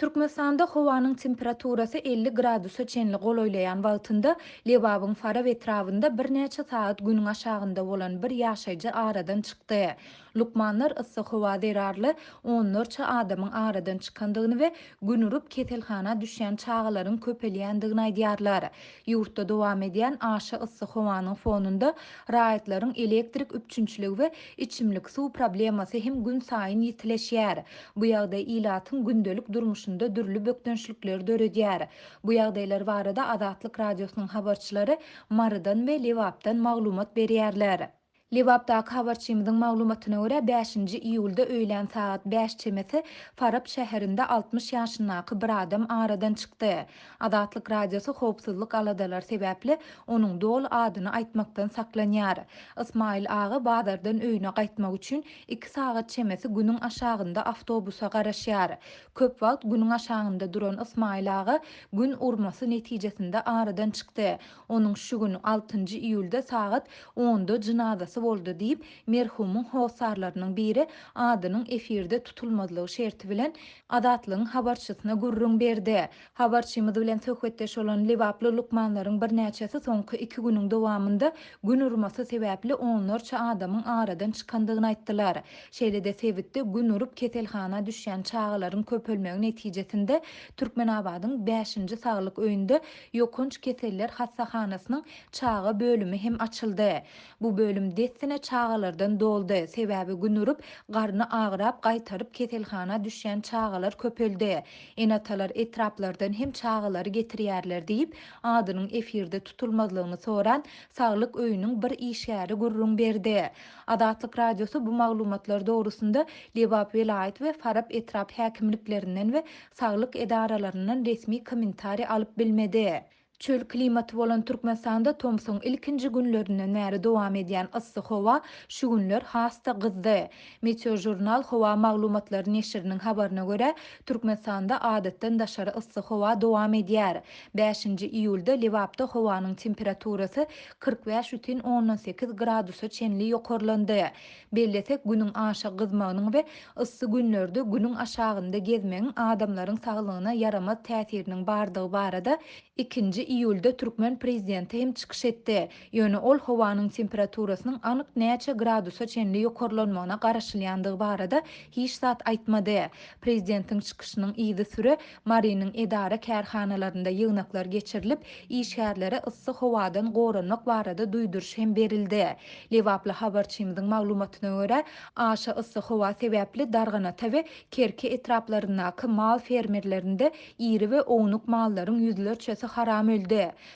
Türkmenistanda howanyň temperaturasy 50 gradusa çenli golaýlaýan wagtynda Lebabyň Farap etrabynda birnäçe sagat günüň aşagynda bolan bir ýaşaýjy aradan çykdy. Lukmanlar ıssy howa zerarly onlarça adamyň aradan çykandygyny we urup keselhana düşýän çagalaryň köpelýändigini aýdýarlar. Ýurtda dowam edýän aşy ıssy howanyň fonunda raýatlaryň elektrik üpçünçligi we içimlik suw problemasy hem gün saýyn ýitileşýär. Bu ýagdaý ilatyň gündelik durmuşynda dürli bökdençlikler döredýär. Bu ýagdaýlar barada Azatlyk Radiosynyň habarçylary Maradan we Lebabyňdan maglumat berýärler. Lebabyňdaky habarçymyzyň maglumatyna görä 5-nji iýulda öýlen sagat 5 çemesi Farap şäherinde 60 ýaşyndaky bir adam aradan çykdy. Azatlyk Radiosu howpsuzlyk aladalar sebäpli onuň dol adyny aýtmakdan saklanýar. Ismail agy bazardan öýüne gaýtmak üçin 2 sagat çemesi günüň aşagynda awtobusa garaşýar. Köp wagt günüň aşagynda duran Ismail agy gün urmasy netijesinde aradan çykdy. Onuň şu gün 6-njy iýulda sagat 10-da jynazasy boldy diýip merhumyň howsarlarynyň biri adynyň efirde tutulmazlygy şerti bilen Azatlygyň habarçysyna gurrun berdi. Habarçymyz bilen söhbetdeş bolan Lebabyň Lukmanlaryň birnäçesi soňky 2 günüň dowamında gün urmasy sebäpli onlarça adamyň aradan çykandygyny aýtdylar. Şeýle-de sebitde gün urup keselhana düşýän çagalaryň köpelmegi netijesinde Türkmenabadyň 5-nji saglyk öýünde ýokunç keseller hassahanasynyň çaga bölümi hem açyldy. Bu bölüm dessine çagalardan doldy. Sebäbi gün urup garny agyryp gaýtaryp keselhana düşýän çagalar köpeldi. Enatalar etraplardan hem çagalary getirýärler diýip adynyň efirde tutulmazlygyny soran saglyk öýüniň bir işgäri gurrun berdi. Azatlyk Radiosu bu maglumatlar dogrusunda Lebabyň vilayet we Farap etrap häkimliklerinden we saglyk edaralarynyň resmi kommentari alyp bilmedi. Çöl klimaty bolan Türkmenistanda Tomsoň ilkinji günlerinden bäri dowam edýän ıssy howa şu günler hasta gyzdy. Meteojurnal howa maglumatlary neşriniň habaryna görä, Türkmenistanda adatdan daşary ıssy howa dowam edýär. 5-nji iýulda Lebabyňda howanyň temperaturasy 45,18 gradusa çenli ýokarlandy. Bellesek günüň aşa gyzmagynyň we ıssy günlerde günüň aşagynda gezmegiň adamlaryň saglygyna yaramaz täsiriniň bardygy barada 2-nji iýulda Türkmen prezidenti hem çykyş etdi. Ýöne ol howanyň temperaturasynyň anyk näçe gradusa çenli ýokarlanmagyna garaşylýandygy barada hiç zat aýtmady. Prezidentiň çykyşynyň ýygy süre Marynyň edara kärhanalarynda ýygnaklar geçirilip, işgärlere ıssy howadan goranmak barada duýduruş hem berildi. Lebabyň habarçymyzyň maglumatyna görä, aşa ıssy howa sebäpli darganata we kerki etraplaryndaky mal fermerlerinde iri we ownuk mallaryň ýüzlerçesi haram öldü.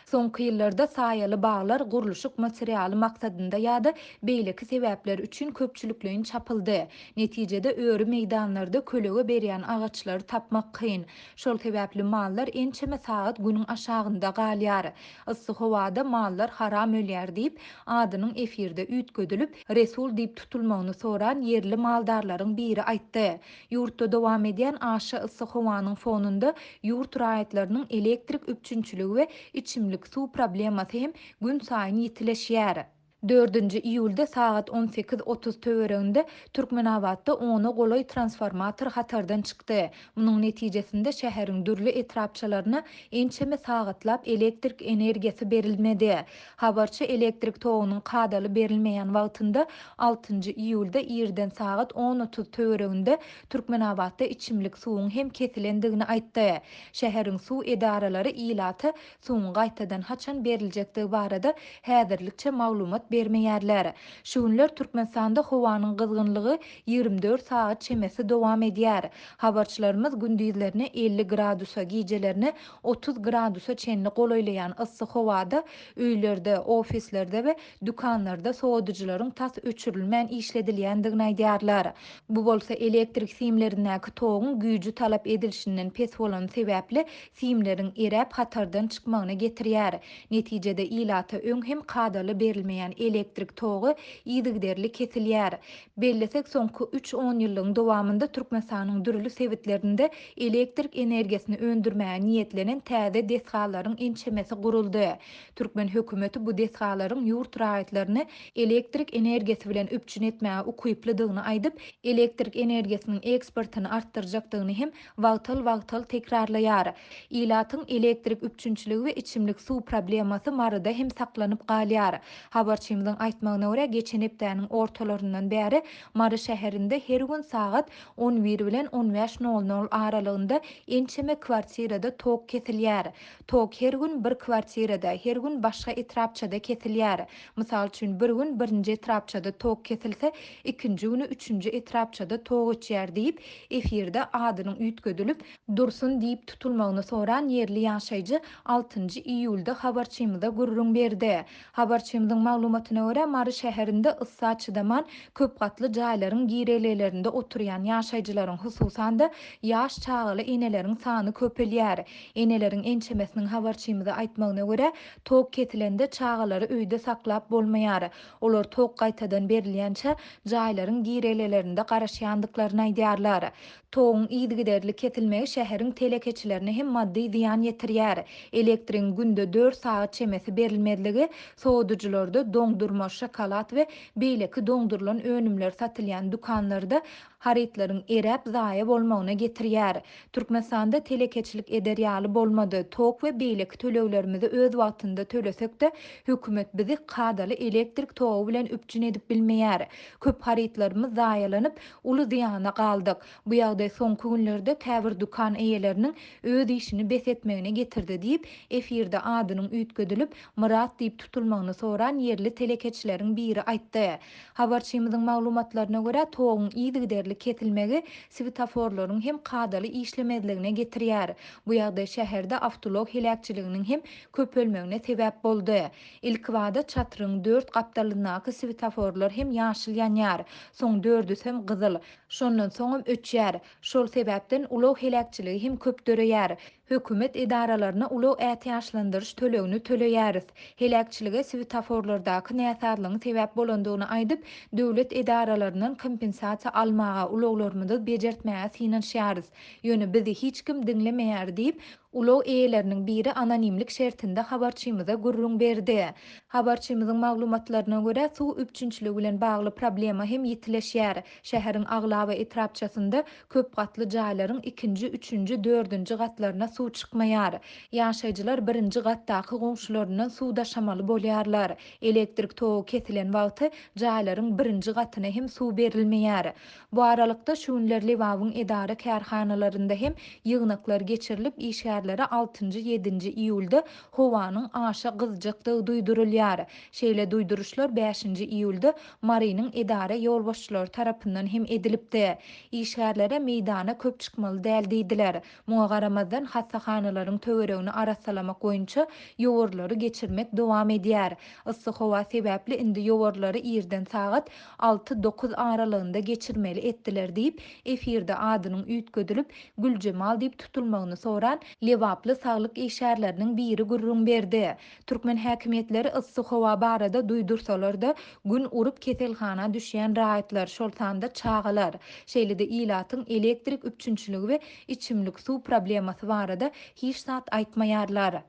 Soňky ýyllarda saýaly baglar guruluşyk materialy maksadynda ýa-da beýleki sebäpler üçin köpçülikleýin çapyldy. Netijede öýri meýdanlarda kölege berýän agaçlary tapmak kyn. Şol sebäpli mallar ençeme sagat günüň aşagynda galýar. Issy howada mallar haram ölýär diýip adynyň efirde üýtgedilip Resul diýip tutulmagyny soran yerli maldarlaryň biri aýtdy. Ýurtda dowam edýän aşy ıssy howanyň fonunda ýurt raýatlarynyň elektrik üpçünçligi we içimlik suw problemasy hem gün saýyn ýitileşýär. 4-nji iýulda sagat 18:30 töwereginde Türkmenabadda 10 golay transformator hatardan çykdy. Munyň netijesinde şäheriň dürli etrapçylaryna ençeme sagatlap elektrik energiýasy berilmedi. Habarçy elektrik togunyň kadaly berilmeýän wagtynda 6-njy iýulda ýerden sagat 10:30 töwereginde Türkmenabadda içimlik suwuň hem kesilendigini aýtdy. Şäheriň suw edaralary ilaty suwuň gaýtadan haçan beriljekdigi barada häzirlikçe maglumat bermeýärler. Şu günler Türkmenistanda howanyň gyzgynlygy 24 sagat çemesi dowam edýär. Habarçylarymyz gündüzlerini 50 gradusa, gijelerini 30 gradusa çenli golaýlaýan ıssy howada öýlerde, ofislerde we dükanlarda sowadyjylaryň tas öçürilmän işledilýändigini aýdýarlar. Bu bolsa elektrik simlerindäki togyň güýji talap edilişinden pes bolan sebäpli simleriň erep hatardan çykmagyna getirýär. Netijede ilata öň hem kadaly berilmeýän elektrik togy ýygyderli kesilýär. Bellesek soňky 3-10 ýylyň dowamında Türkmenistanyň dürli sebitlerinde elektrik energiýasini öndürmäge niýetlenen täze desgalaryň ençemesi guruldy. Türkmen hökümeti bu desgalaryň ýurt raýatlaryny elektrik energiýasy bilen üpçün etmäge ukyplydygyny aýdyp, elektrik energiýasiniň eksportyny artdyrjakdygyny hem wagtal tekrarlaýar. Ilatyň elektrik üpçünçiligi we içimlik suw problemasy marada hem saklanyp galýar. Habarçymyzyň aýtmagyna görä, geçen hepdäniň ortalaryndan bäri Mary şäherinde her gün sagat 11 bilen 15:00 aralygynda ençeme kwartirada tok kesilýär. Tok her gün bir kwartirada, her gün başga etrapçada kesilýär. Mysal üçin bir gün birinji etrapçada tok kesilse, ikinji güni üçünji etrapçada tok içýär diýip efirde adynyň üýtgedilip dursun diýip tutulmagyny soran yerli ýaşaýjy 6-njy iýulda habarçymyza gurrun berdi. Habarçymyzyň maglumatyna görä, Mary şäherinde issa çydaman köp gatly jaýlaryň girelerinde oturýan ýaşaýjylaryň hususan da ýaş çagaly eneleriň sany köpelýär. Eneleriň ençemesiniň habarçymyza aýtmagyna görä, tok ketilende çagalary öýde saklap bolmaýar. Olar tok gaýtadan berilýänçe jaýlaryň girelerinde garaşýandyklaryny aýdýarlar. Togyň ýygyderli ketilmegi şäheriň telekeçilerine hem maddi ziýan ýetirýär. Elektriň günde 4 saat çemesi berilmediligi soğuducularda doňdurma, şokolad we beýleki doňdurulan önümler satylýan dukanlarda haritlaryň erep zaýa bolmagyna getirýär. Türkmenistanda telekeçilik ederýaly bolmady. Tok we beýleki töleglerimizi öz wagtynda tölesekde hökümet bizi kadaly elektrik togy bilen üpçün edip bilmeýär. Köp haritlarymyz zaýalanyp uly ziýana galdyk. Bu ýagdaý soňky günlerde käbir dukan eýeleriniň öz işini besetmegine getirdi diýip efirde adynyň üýtgedilip Murat diýip tutulmagyny soran yerli telekeçileriň biri aýtdy. Habarçymyzyň maglumatlaryna görä, togyň ýygyderli ketilmegi svetoforlaryň hem kadaly işlemezligine getirýär. Bu ýagdaý şäherde awtolog helakçylygynyň hem köpelmegine sebäp boldy. Ilk wada çatyryň 4 gapdalynaky svetoforlar hem ýaşyl ýanýar, soň 4-üs hem gyzyl. Şondan soňam öçýär. Şol sebäpden ulug helakçyligi hem köpdöreýär. Hökümet edaralaryna ulug ätýaşlandyryş tölegini töleýäris. Helakçylyga svetoforlardaky näsarlygyň sebäp bolandygyny aýdyp, döwlet edaralaryndan kompensasiýa almaga uluglarymyzy bejertmäge synanşýarys. Ýöne bizi hiç kim dinlemeýär diýip ulug eýeleriniň biri anonimlik şertinde habarçymyza gurrun berdi. Habarçymyzyň maglumatlaryna görä, suw üpçünçiligi bilen bagly problema hem ýitileşýär. Şäheriň agla we etrapçasynda köp gatly jaýlaryň 2-nji, 3-nji, 4-nji gatlaryna suw çykmaýar. Ýaşaýjylar 1-nji gatdaky goňşularyndan suw daşamaly bolýarlar. Elektrik togy kesilen wagty jaýlaryň 1-nji gatyna hem suw berilmeýär. Bu aralykda şu günler Lebabyň edara kärhanalarynda hem ýygnaklar geçirilip işgärlere 6-njy, 7-nji iýulda howanyň aşa gyzjakdygy duýdurulýar. Şeýle duýduruşlar 5-nji iýulda Marynyň edara ýolbaşçylary tarapyndan hem edilipdi. İşgärlere meýdana köp çykmaly däl diýdiler. Muňa garamazdan hassahanaların töweregini arasalamak boýunça ýogurlary geçirmek dowam edýär. Issy howa sebäpli indi ýogurlary ýerden sagat 6-9 aralygynda geçirmeli etdiler diýip efirde adynyň üýtgedilip Güljemal diýip tutulmagyny soran Lewaply saglyk işgärleriniň biri gurrun berdi. Türkmen häkimetleri issy howa barada duýdursalar-da gün urup keselhana düşýän raýatlar, şol sanda çagalar. Şeýle-de ilatyň elektrik üpçünçiligi we içimlik suw problemasy barada hiç zat aýtmaýarlar.